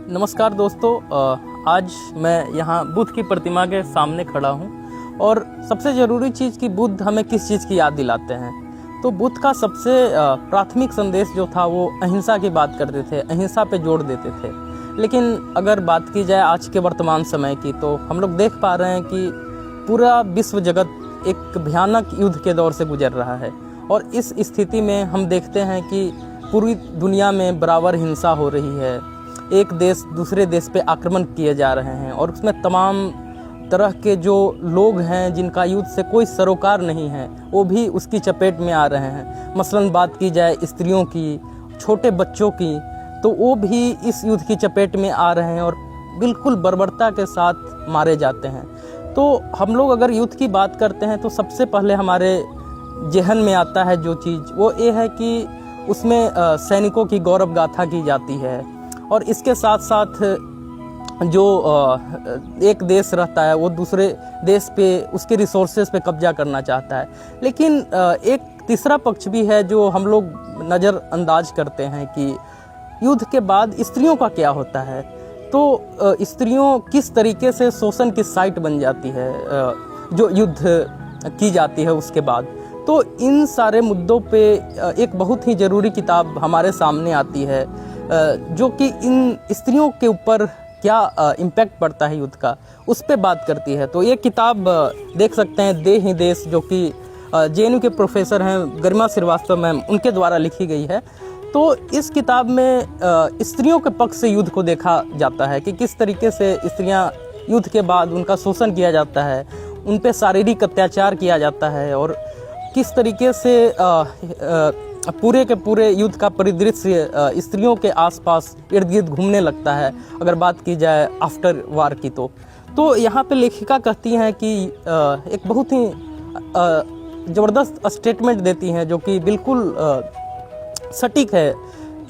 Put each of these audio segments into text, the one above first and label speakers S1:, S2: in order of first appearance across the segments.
S1: नमस्कार दोस्तों, आज मैं यहाँ बुद्ध की प्रतिमा के सामने खड़ा हूँ और सबसे ज़रूरी चीज़ कि बुद्ध हमें किस चीज़ की याद दिलाते हैं। तो बुद्ध का सबसे प्राथमिक संदेश जो था वो अहिंसा की बात करते थे, अहिंसा पे जोर देते थे। लेकिन अगर बात की जाए आज के वर्तमान समय की, तो हम लोग देख पा रहे हैं कि पूरा विश्व जगत एक भयानक युद्ध के दौर से गुजर रहा है और इस स्थिति में हम देखते हैं कि पूरी दुनिया में बराबर हिंसा हो रही है। एक देश दूसरे देश पे आक्रमण किए जा रहे हैं और उसमें तमाम तरह के जो लोग हैं जिनका युद्ध से कोई सरोकार नहीं है वो भी उसकी चपेट में आ रहे हैं। मसलन बात की जाए स्त्रियों की, छोटे बच्चों की, तो वो भी इस युद्ध की चपेट में आ रहे हैं और बिल्कुल बर्बरता के साथ मारे जाते हैं। तो हम लोग अगर युद्ध की बात करते हैं तो सबसे पहले हमारे ज़हन में आता है जो चीज़ वो ये है कि उसमें सैनिकों की गौरव गाथा की जाती है और इसके साथ साथ जो एक देश रहता है वो दूसरे देश पे उसके रिसोर्सेज पे कब्जा करना चाहता है। लेकिन एक तीसरा पक्ष भी है जो हम लोग नज़रअंदाज करते हैं कि युद्ध के बाद स्त्रियों का क्या होता है। तो स्त्रियों किस तरीके से शोषण की साइट बन जाती है जो युद्ध की जाती है उसके बाद। तो इन सारे मुद्दों पे एक बहुत ही ज़रूरी किताब हमारे सामने आती है जो कि इन स्त्रियों के ऊपर क्या इम्पैक्ट पड़ता है युद्ध का, उस पे बात करती है। तो ये किताब देख सकते हैं दे ही देश, जो कि JNU के प्रोफेसर हैं गरिमा श्रीवास्तव मैम, उनके द्वारा लिखी गई है। तो इस किताब में स्त्रियों के पक्ष से युद्ध को देखा जाता है कि किस तरीके से स्त्रियां युद्ध के बाद उनका शोषण किया जाता है, उन पे शारीरिक अत्याचार किया जाता है और किस तरीके से पूरे के पूरे युद्ध का परिदृश्य स्त्रियों के आसपास इर्द गिर्द घूमने लगता है अगर बात की जाए आफ्टर वार की। तो यहाँ पे लेखिका कहती हैं कि एक बहुत ही ज़बरदस्त स्टेटमेंट देती हैं जो कि बिल्कुल सटीक है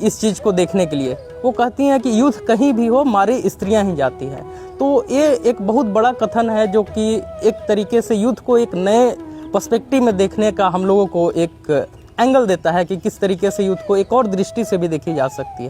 S1: इस चीज़ को देखने के लिए। वो कहती हैं कि युद्ध कहीं भी हो मारे स्त्रियां ही जाती हैं। तो ये एक बहुत बड़ा कथन है जो कि एक तरीके से युद्ध को एक नए पर्सपेक्टिव में देखने का हम लोगों को एक एंगल देता है कि किस तरीके से युद्ध को एक और दृष्टि से भी देखी जा सकती है।